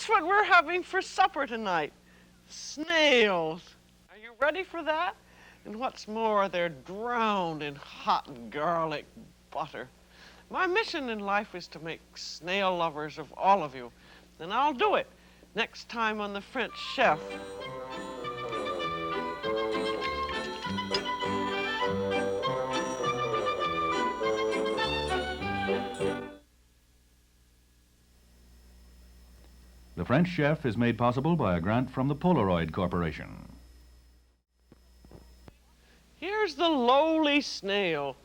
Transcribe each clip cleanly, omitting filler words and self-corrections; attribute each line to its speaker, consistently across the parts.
Speaker 1: Guess what we're having for supper tonight? Snails. Are you ready for that? And what's more, they're drowned in hot garlic butter. My mission in life is to make snail lovers of all of you. And I'll do it next time on The French Chef.
Speaker 2: The French Chef is made possible by a grant from the Polaroid Corporation.
Speaker 1: Here's the lowly snail.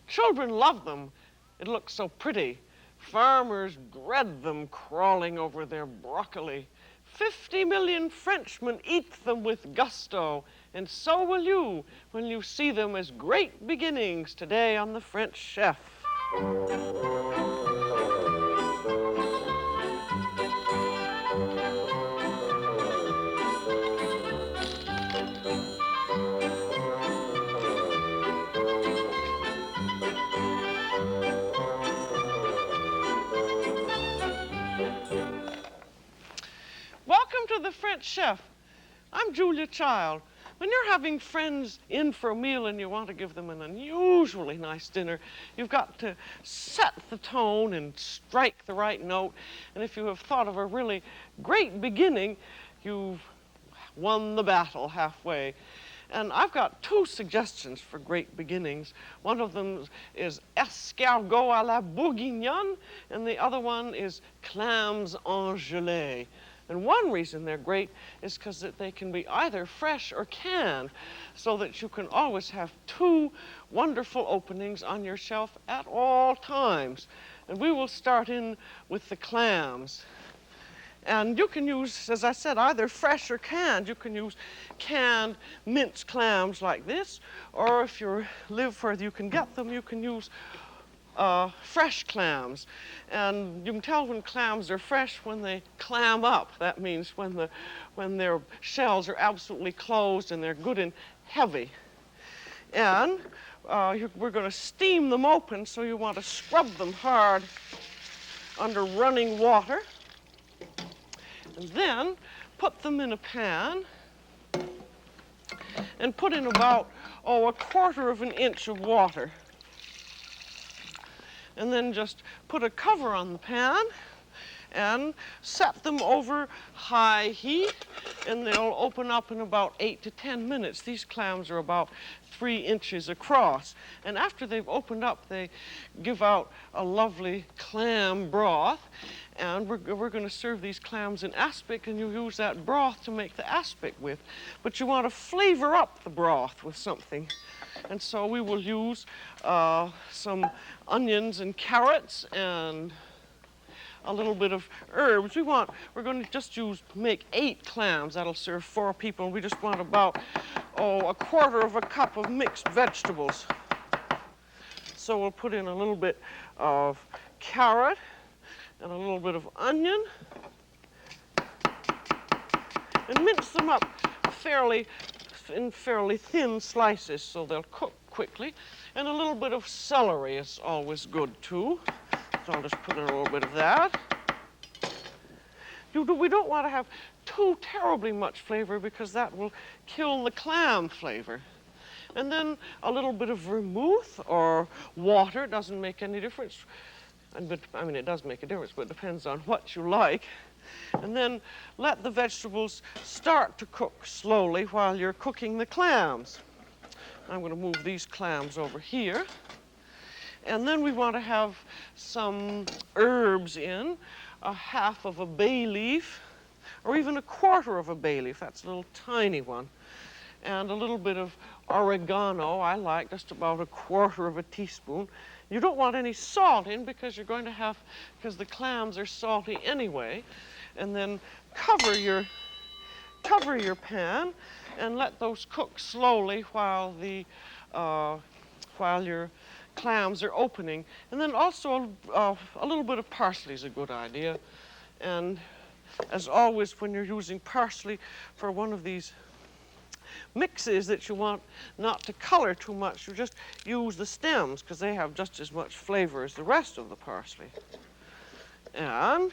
Speaker 1: Children love them. It looks so pretty. Farmers dread them crawling over their broccoli. 50 million Frenchmen eat them with gusto, and so will you when you see them as great beginnings today on The French Chef. Welcome to The French Chef. I'm Julia Child. When you're having friends in for a meal and you want to give them an unusually nice dinner, you've got to set the tone and strike the right note. And if you have thought of a really great beginning, you've won the battle halfway. And I've got two suggestions for great beginnings. One of them is escargot à la bourguignonne, and the other one is clams en gelée. And one reason they're great is because they can be either fresh or canned, so that you can always have two wonderful openings on your shelf at all times. And we will start in with the clams. And you can use, as I said, either fresh or canned. You can use canned minced clams like this, or if you live where you can get them, you can use fresh clams. And you can tell when clams are fresh when they clam up. That means when their shells are absolutely closed and they're good and heavy. And we're going to steam them open, so you want to scrub them hard under running water. And then put them in a pan and put in about, a quarter of an inch of water. And then just put a cover on the pan and set them over high heat, and they'll open up in about 8 to 10 minutes. These clams are about 3 inches across. And after they've opened up, they give out a lovely clam broth. And we're going to serve these clams in aspic, and you use that broth to make the aspic with. But you want to flavor up the broth with something. And so we will use some onions and carrots and a little bit of herbs. We're going to just make 8 clams. That'll serve 4 people. We just want about, a quarter of a cup of mixed vegetables. So we'll put in a little bit of carrot and a little bit of onion and mince them up in fairly thin slices so they'll cook quickly. And a little bit of celery is always good too. So I'll just put in a little bit of that. We don't want to have too terribly much flavor because that will kill the clam flavor. And then a little bit of vermouth or water, doesn't make any difference. It does make a difference, but it depends on what you like. And then let the vegetables start to cook slowly while you're cooking the clams. I'm going to move these clams over here. And then we want to have some herbs in, a half of a bay leaf, or even a quarter of a bay leaf. That's a little tiny one. And a little bit of oregano. I like just about a quarter of a teaspoon. You don't want any salt in because the clams are salty anyway. And then cover your pan and let those cook slowly while your clams are opening. And then also a little bit of parsley is a good idea. And as always, when you're using parsley for one of these mixes that you want not to color too much, you just use the stems because they have just as much flavor as the rest of the parsley. And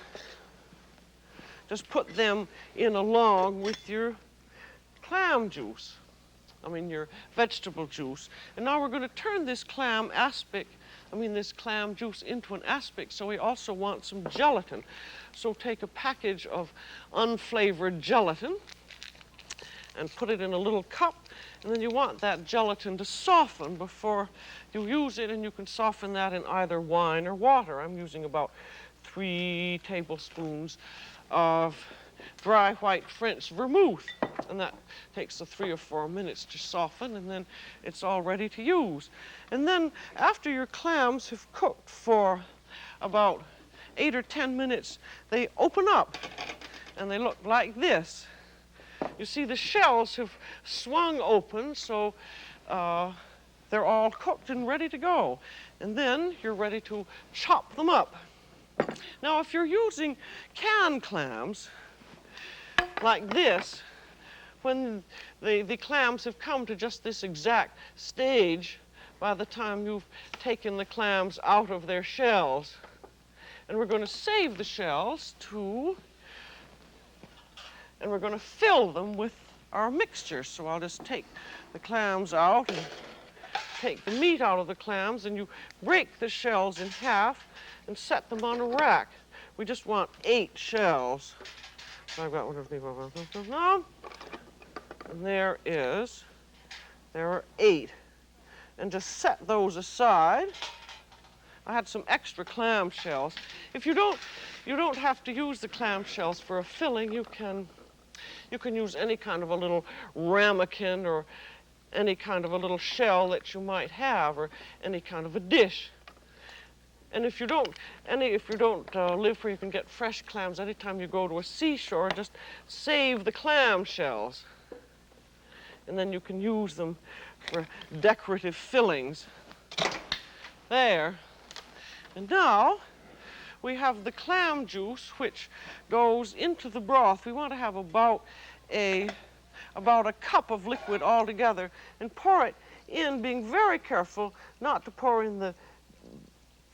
Speaker 1: just put them in along with your clam juice. Your vegetable juice. And now we're going to turn this this clam juice into an aspic, so we also want some gelatin. So take a package of unflavored gelatin and put it in a little cup, and then you want that gelatin to soften before you use it, and you can soften that in either wine or water. I'm using about 3 tablespoons of dry white French vermouth, and that takes 3 or 4 minutes to soften, and then it's all ready to use. And then after your clams have cooked for about 8 or 10 minutes, they open up and they look like this. You see, the shells have swung open, so they're all cooked and ready to go. And then you're ready to chop them up. Now, if you're using canned clams like this, when the clams have come to just this exact stage, by the time you've taken the clams out of their shells, and we're going to save the shells and we're going to fill them with our mixture. So I'll just take the clams out and take the meat out of the clams, and you break the shells in half and set them on a rack. We just want 8 shells. So I've got one of these now. And there are 8. And just set those aside. I had some extra clam shells. If you don't have to use the clam shells for a filling, you can use any kind of a little ramekin or any kind of a little shell that you might have, or any kind of a dish. And if you don't live where you can get fresh clams, anytime you go to a seashore, just save the clam shells. And then you can use them for decorative fillings. There. And now we have the clam juice, which goes into the broth. We want to have about a cup of liquid altogether, and pour it in, being very careful not to pour in the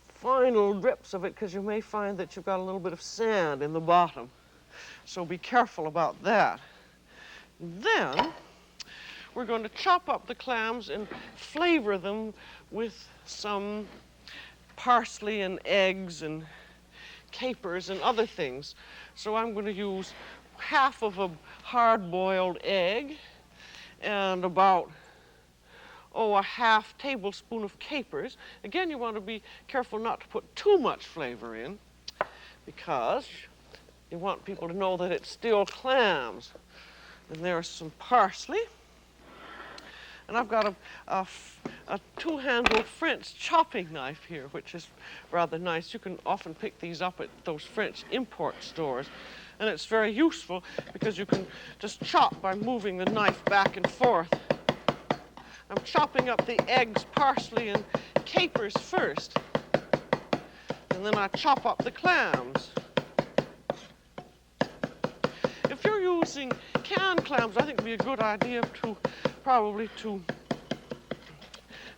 Speaker 1: final drips of it, because you may find that you've got a little bit of sand in the bottom. So be careful about that. Then we're going to chop up the clams and flavor them with some parsley and eggs and capers and other things. So I'm going to use half of a hard-boiled egg and about a half tablespoon of capers. Again, you want to be careful not to put too much flavor in, because you want people to know that it's still clams. And there's some parsley. And I've got a 2-handled French chopping knife here, which is rather nice. You can often pick these up at those French import stores. And it's very useful because you can just chop by moving the knife back and forth. I'm chopping up the eggs, parsley, and capers first. And then I chop up the clams. If you're using canned clams, I think it would be a good idea to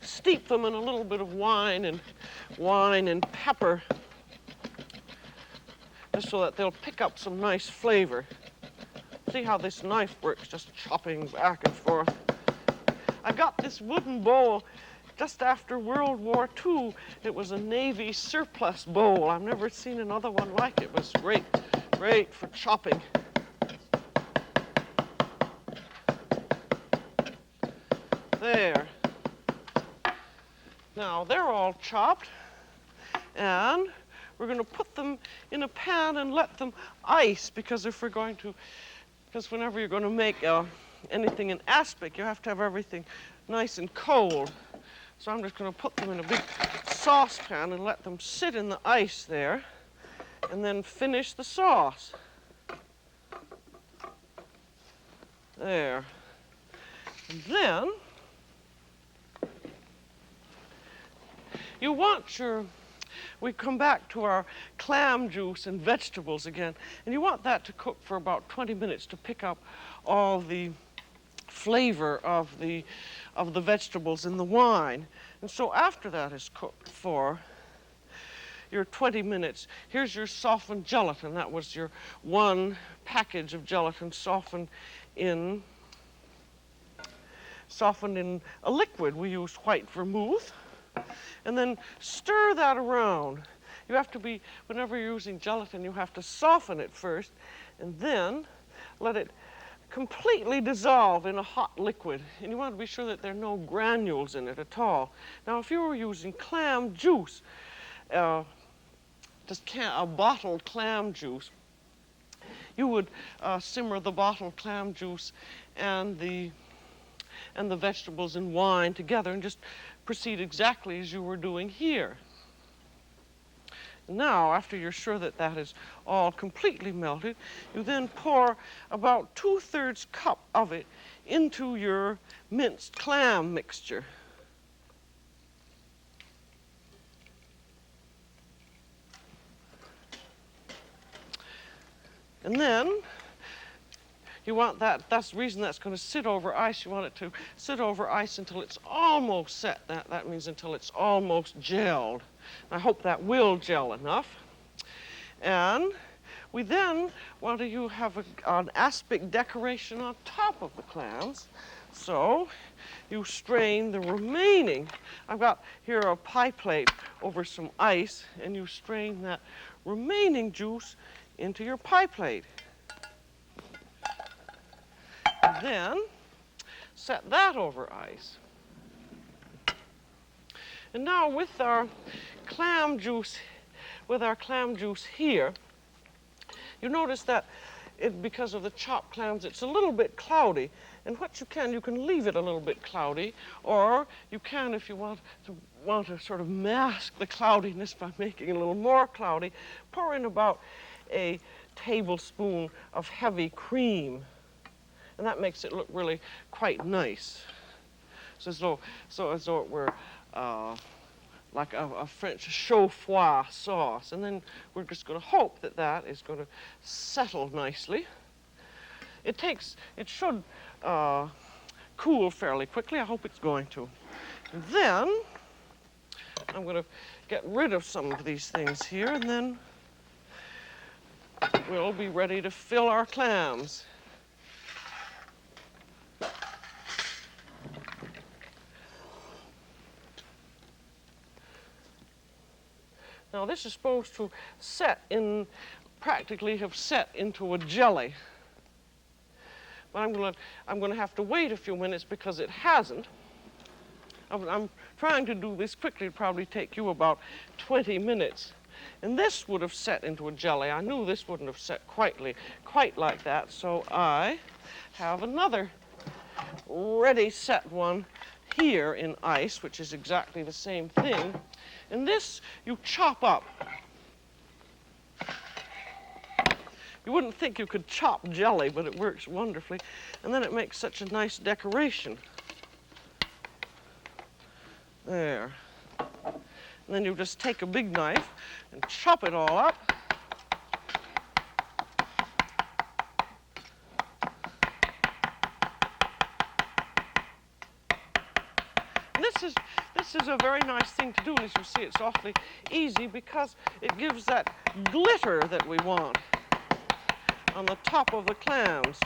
Speaker 1: steep them in a little bit of wine and pepper, just so that they'll pick up some nice flavor. See how this knife works, just chopping back and forth. I got this wooden bowl just after World War II. It was a Navy surplus bowl. I've never seen another one like it. It was great for chopping. There. Now they're all chopped, and we're going to put them in a pan and let them ice, because whenever you're going to make anything in aspic, you have to have everything nice and cold. So I'm just going to put them in a big saucepan and let them sit in the ice there, and then finish the sauce. There. And then we come back to our clam juice and vegetables again, and you want that to cook for about 20 minutes to pick up all the flavor of the vegetables in the wine. And so after that is cooked for, your 20 minutes. Here's your softened gelatin. That was your one package of gelatin softened in a liquid. We used white vermouth. And then stir that around. You have to be, whenever you're using gelatin, you have to soften it first and then let it completely dissolve in a hot liquid. And you want to be sure that there are no granules in it at all. Now, if you were using clam juice, just a bottled clam juice, you would simmer the bottled clam juice and the vegetables and wine together and just proceed exactly as you were doing here. Now, after you're sure that that is all completely melted, you then pour about 2/3 cup of it into your minced clam mixture. And then you want that's the reason that's going to sit over ice. You want it to sit over ice until it's almost set. That means until it's almost gelled. I hope that will gel enough. And we then want to have an aspic decoration on top of the clams. So you strain the remaining. I've got here a pie plate over some ice, and you strain that remaining juice into your pie plate. And then set that over ice. And now with our clam juice here, you notice that because of the chopped clams, it's a little bit cloudy. And what you can leave it a little bit cloudy, or you can, if you want to sort of mask the cloudiness by making it a little more cloudy, pour in about a tablespoon of heavy cream. And that makes it look really quite nice. So as though it were like a French chaud-froid sauce. And then we're just going to hope that that is going to settle nicely. It should cool fairly quickly. I hope it's going to. And then I'm going to get rid of some of these things here, and then we'll be ready to fill our clams. Now this is supposed to practically have set into a jelly. But I'm going to have to wait a few minutes because it hasn't. I'm trying to do this quickly. It'd probably take you about 20 minutes. And this would have set into a jelly. I knew this wouldn't have set quite like that, so I have another ready set one here in ice, which is exactly the same thing. And this you chop up. You wouldn't think you could chop jelly, but it works wonderfully. And then it makes such a nice decoration. There. And then you just take a big knife and chop it all up. And this is a very nice thing to do, and as you see, it's awfully easy because it gives that glitter that we want on the top of the clams.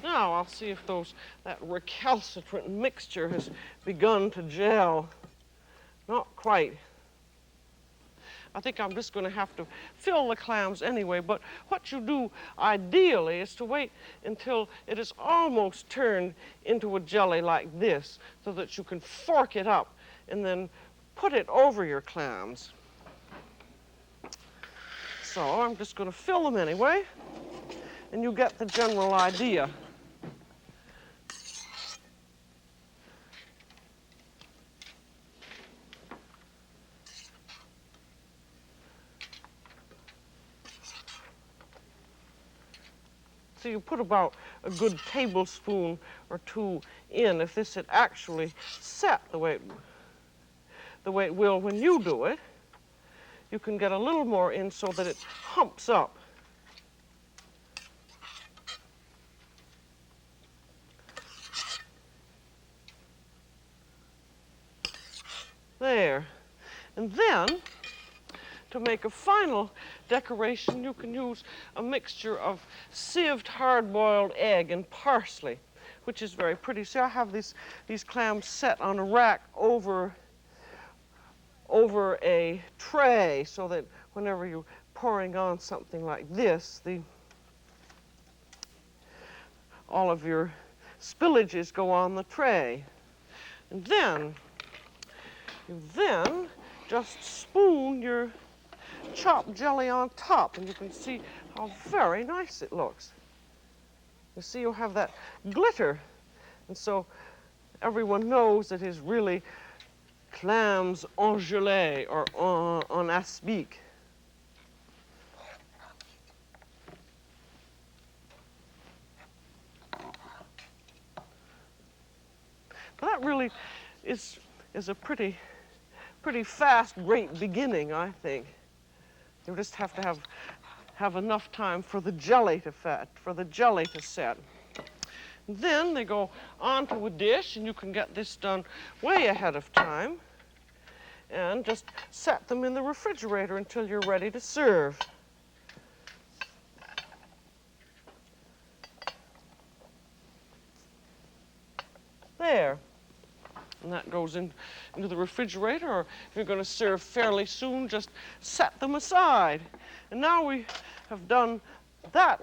Speaker 1: Now I'll see if that recalcitrant mixture has begun to gel. Not quite. I think I'm just going to have to fill the clams anyway, but what you do ideally is to wait until it is almost turned into a jelly like this so that you can fork it up and then put it over your clams. So I'm just going to fill them anyway, and you get the general idea. So you put about a good tablespoon or two in. If this had actually set the way it will when you do it, you can get a little more in so that it humps up. There. And then, to make a final decoration, you can use a mixture of sieved hard-boiled egg and parsley, which is very pretty. See, I have these clams set on a rack over a tray so that whenever you're pouring on something like this, all of your spillages go on the tray. And then, you just spoon your chopped jelly on top, and you can see how very nice it looks. You see, you have that glitter, and so everyone knows it is really clams en gelée or en aspic. Well, that really is a pretty fast, great beginning, I think. You just have to have enough time for the jelly to set. And then they go onto a dish, and you can get this done way ahead of time, and just set them in the refrigerator until you're ready to serve. There. And that goes into the refrigerator, or if you're going to serve fairly soon, just set them aside. And now we have done that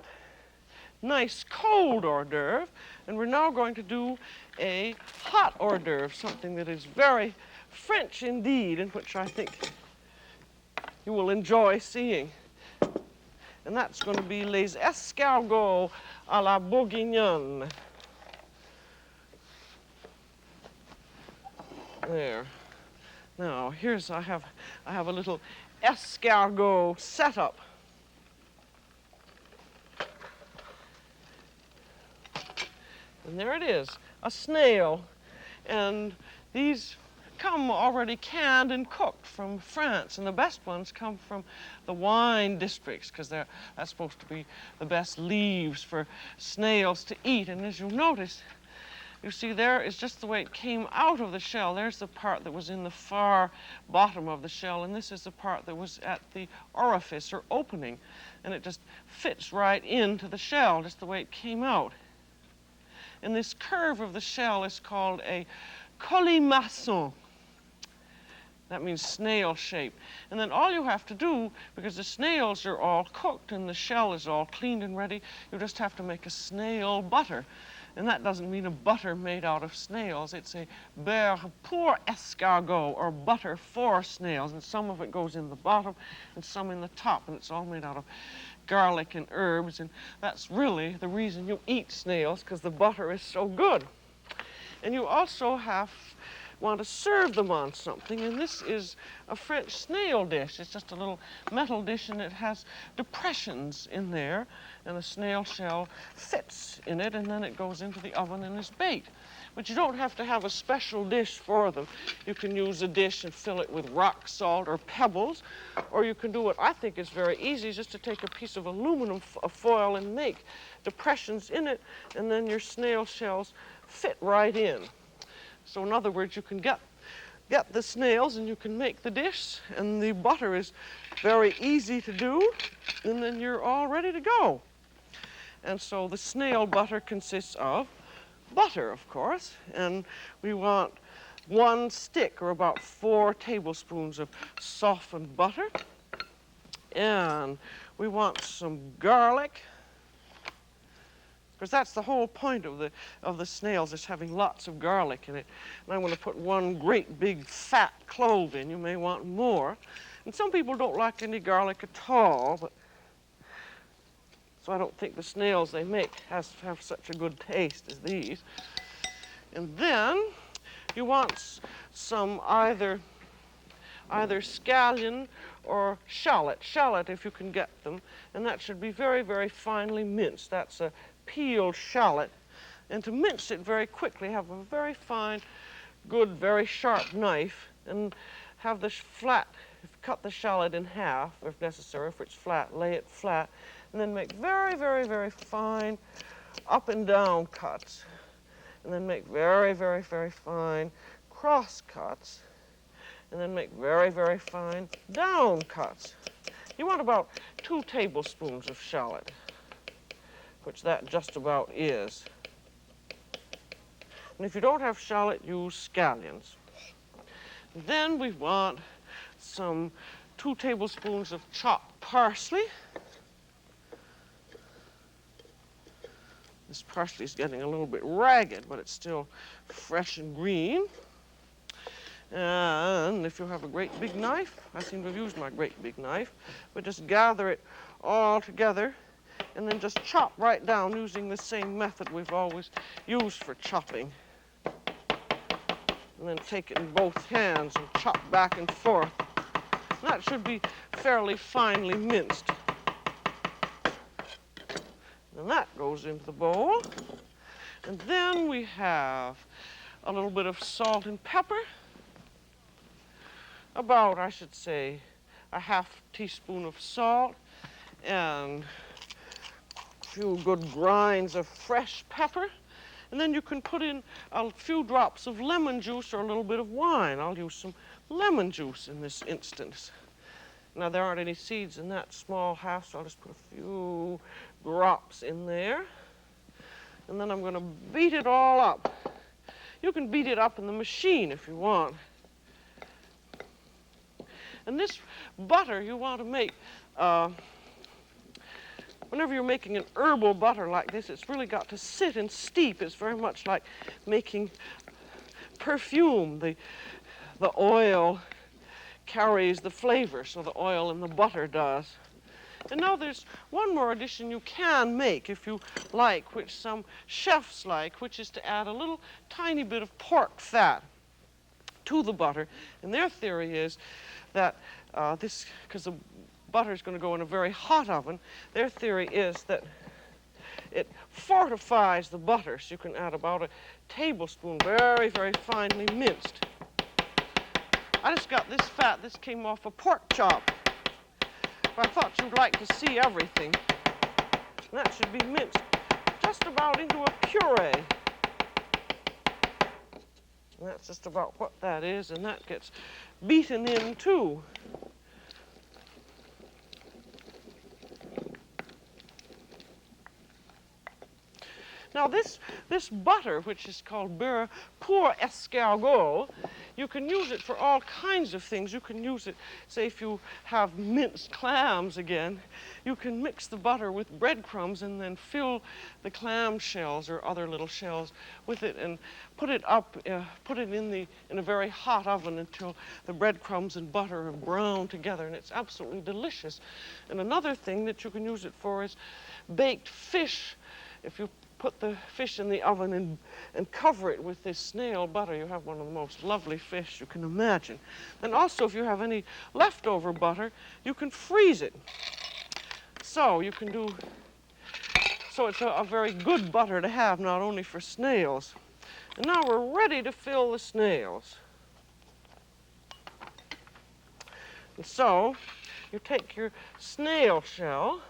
Speaker 1: nice cold hors d'oeuvre, and we're now going to do a hot hors d'oeuvre, something that is very French indeed, and which I think you will enjoy seeing. And that's going to be les escargots à la bourguignonne. There. Now, I have a little escargot setup. And there it is, a snail. And these come already canned and cooked from France, and the best ones come from the wine districts, because that's supposed to be the best leaves for snails to eat. And as you'll notice, you see, there is just the way it came out of the shell. There's the part that was in the far bottom of the shell, and this is the part that was at the orifice or opening. And it just fits right into the shell, just the way it came out. And this curve of the shell is called a colimaçon. That means snail shape. And then all you have to do, because the snails are all cooked and the shell is all cleaned and ready, you just have to make a snail butter. And that doesn't mean a butter made out of snails. It's a beurre pour escargot, or butter for snails. And some of it goes in the bottom and some in the top. And it's all made out of garlic and herbs. And that's really the reason you eat snails, because the butter is so good. And you also want to serve them on something. And this is a French snail dish. It's just a little metal dish, and it has depressions in there. And the snail shell fits in it, and then it goes into the oven and is baked. But you don't have to have a special dish for them. You can use a dish and fill it with rock salt or pebbles, or you can do what I think is very easy, just to take a piece of aluminum foil and make depressions in it, and then your snail shells fit right in. So in other words, you can get the snails and you can make the dish, and the butter is very easy to do, and then you're all ready to go. And so the snail butter consists of butter, of course, and we want 1 stick, or about 4 tablespoons of softened butter, and we want some garlic, because that's the whole point of the snails, is having lots of garlic in it. And I'm going to put 1 great big fat clove in. You may want more. And some people don't like any garlic at all, but so I don't think the snails they make have such a good taste as these. And then you want some either scallion or shallot if you can get them, and that should be very, very finely minced. That's a peeled shallot. And to mince it very quickly, have a very fine, good, very sharp knife, and have this flat, cut the shallot in half if necessary. If it's flat, lay it flat, and then make very, very, very fine up and down cuts, and then make very, very, very fine cross cuts, and then make very, very fine down cuts. You want about 2 tablespoons of shallot, which that just about is. And if you don't have shallot, use scallions. Then we want some 2 tablespoons of chopped parsley. This parsley is getting a little bit ragged, but it's still fresh and green. And if you have a great big knife, I seem to have used my great big knife, but just gather it all together and then just chop right down using the same method we've always used for chopping. And then take it in both hands and chop back and forth. And that should be fairly finely minced. And that goes into the bowl. And then we have a little bit of salt and pepper. About, I should say, a half teaspoon of salt and a few good grinds of fresh pepper. And then you can put in a few drops of lemon juice or a little bit of wine. I'll use some lemon juice in this instance. Now, there aren't any seeds in that small half, so I'll just put a few drops in there. And then I'm going to beat it all up. You can beat it up in the machine if you want. And this butter you want to make, whenever you're making an herbal butter like this, it's really got to sit and steep. It's very much like making perfume. The oil carries the flavor, so the oil in the butter does. And now there's one more addition you can make if you like, which some chefs like, which is to add a little tiny bit of pork fat to the butter. And their theory is that because the butter is going to go in a very hot oven, their theory is that it fortifies the butter. So you can add about a tablespoon, very, very finely minced. I just got this fat. This came off a pork chop. But I thought you'd like to see everything. And that should be minced just about into a puree. And that's just about what that is, and that gets beaten in too. Now this butter, which is called beurre pour escargot, you can use it for all kinds of things. You can use it, say if you have minced clams again, you can mix the butter with breadcrumbs and then fill the clam shells or other little shells with it and put it in a very hot oven until the breadcrumbs and butter are browned together, and it's absolutely delicious. And another thing that you can use it for is baked fish. If you put the fish in the oven and cover it with this snail butter, you have one of the most lovely fish you can imagine. And also, if you have any leftover butter, you can freeze it. So you can do, so it's a very good butter to have, not only for snails. And now we're ready to fill the snails. And so you take your snail shell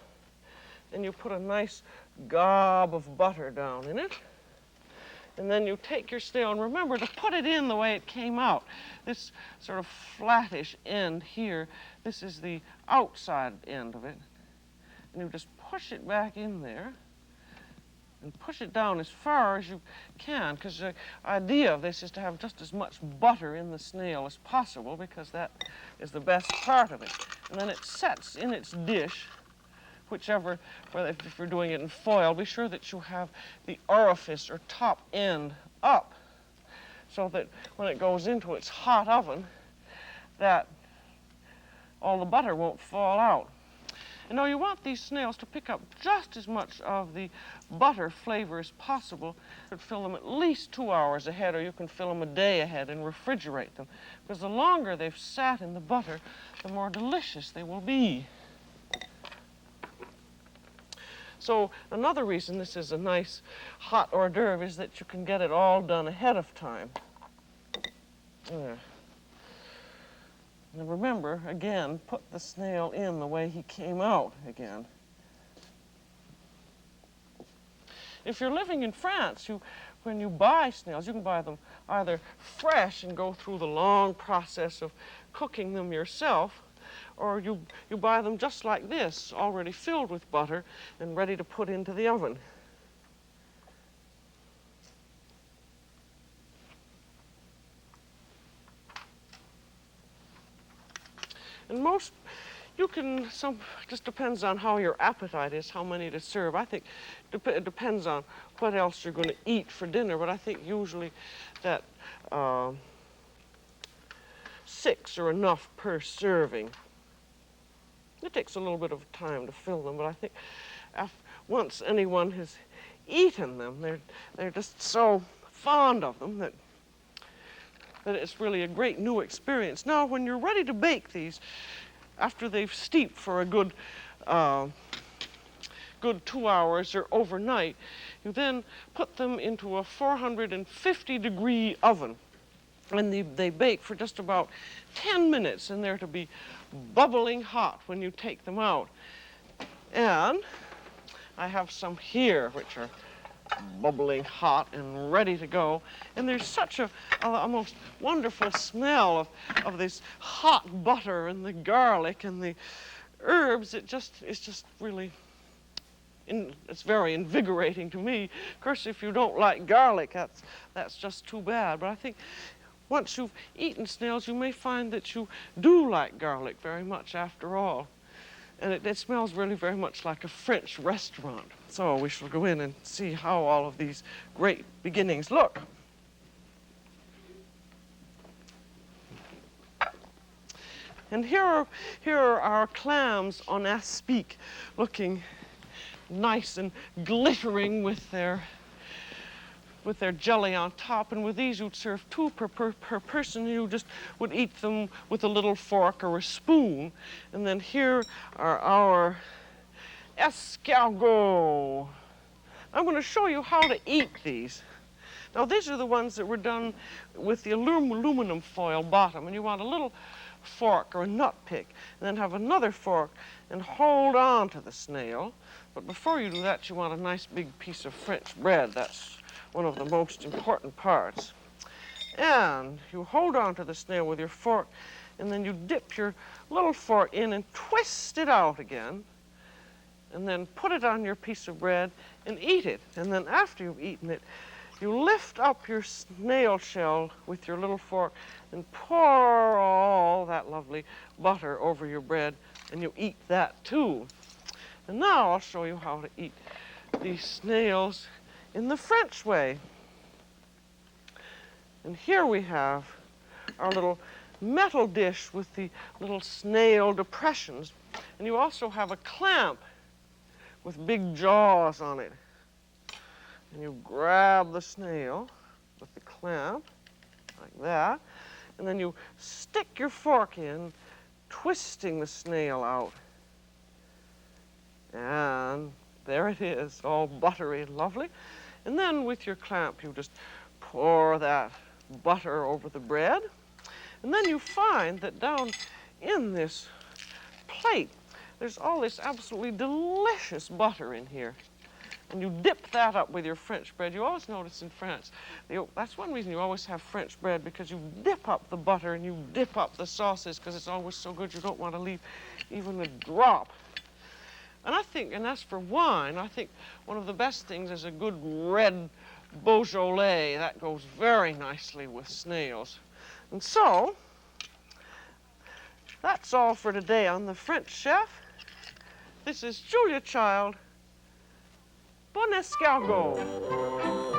Speaker 1: and you put a nice gob of butter down in it. And then you take your snail, and remember to put it in the way it came out. This sort of flattish end here, this is the outside end of it. And you just push it back in there and push it down as far as you can, because the idea of this is to have just as much butter in the snail as possible, because that is the best part of it. And then it sets in its dish, whichever, if you're doing it in foil, be sure that you have the orifice or top end up so that when it goes into its hot oven, that all the butter won't fall out. And now you want these snails to pick up just as much of the butter flavor as possible. You fill them at least 2 hours ahead, or you can fill them a day ahead and refrigerate them, because the longer they've sat in the butter, the more delicious they will be. So another reason this is a nice hot hors d'oeuvre is that you can get it all done ahead of time. There. Now remember, again, put the snail in the way he came out again. If you're living in France, when you buy snails, you can buy them either fresh and go through the long process of cooking them yourself, or you buy them just like this, already filled with butter and ready to put into the oven. And most, just depends on how your appetite is, how many to serve. I think it depends on what else you're going to eat for dinner, but I think usually that 6 are enough per serving. It takes a little bit of time to fill them, but I think once anyone has eaten them, they're just so fond of them that it's really a great new experience. Now, when you're ready to bake these, after they've steeped for a good 2 hours or overnight, you then put them into a 450-degree oven. And they bake for just about 10 minutes, and they're to be bubbling hot when you take them out. And I have some here which are bubbling hot and ready to go. And there's such a most wonderful smell of this hot butter and the garlic and the herbs. It's just really, it's very invigorating to me. Of course, if you don't like garlic, that's just too bad. But I think once you've eaten snails, you may find that you do like garlic very much after all. And it smells really very much like a French restaurant. So we shall go in and see how all of these great beginnings look. And here are our clams on aspic, looking nice and glittering with their jelly on top. And with these, you'd serve 2 per person. You just would eat them with a little fork or a spoon. And then here are our escargots. I'm going to show you how to eat these. Now, these are the ones that were done with the aluminum foil bottom. And you want a little fork or a nut pick, and then have another fork and hold on to the snail. But before you do that, you want a nice big piece of French bread. That's one of the most important parts. And you hold on to the snail with your fork, and then you dip your little fork in and twist it out again, and then put it on your piece of bread and eat it. And then after you've eaten it, you lift up your snail shell with your little fork and pour all that lovely butter over your bread, and you eat that too. And now I'll show you how to eat these snails in the French way. And here we have our little metal dish with the little snail depressions. And you also have a clamp with big jaws on it. And you grab the snail with the clamp, like that. And then you stick your fork in, twisting the snail out. And there it is, all buttery and lovely. And then with your clamp, you just pour that butter over the bread. And then you find that down in this plate, there's all this absolutely delicious butter in here. And you dip that up with your French bread. You always notice in France, that's one reason you always have French bread, because you dip up the butter and you dip up the sauces, because it's always so good you don't want to leave even a drop. And I think, and as for wine, I think one of the best things is a good red Beaujolais. That goes very nicely with snails. And so, that's all for today on The French Chef. This is Julia Child. Bon escargot.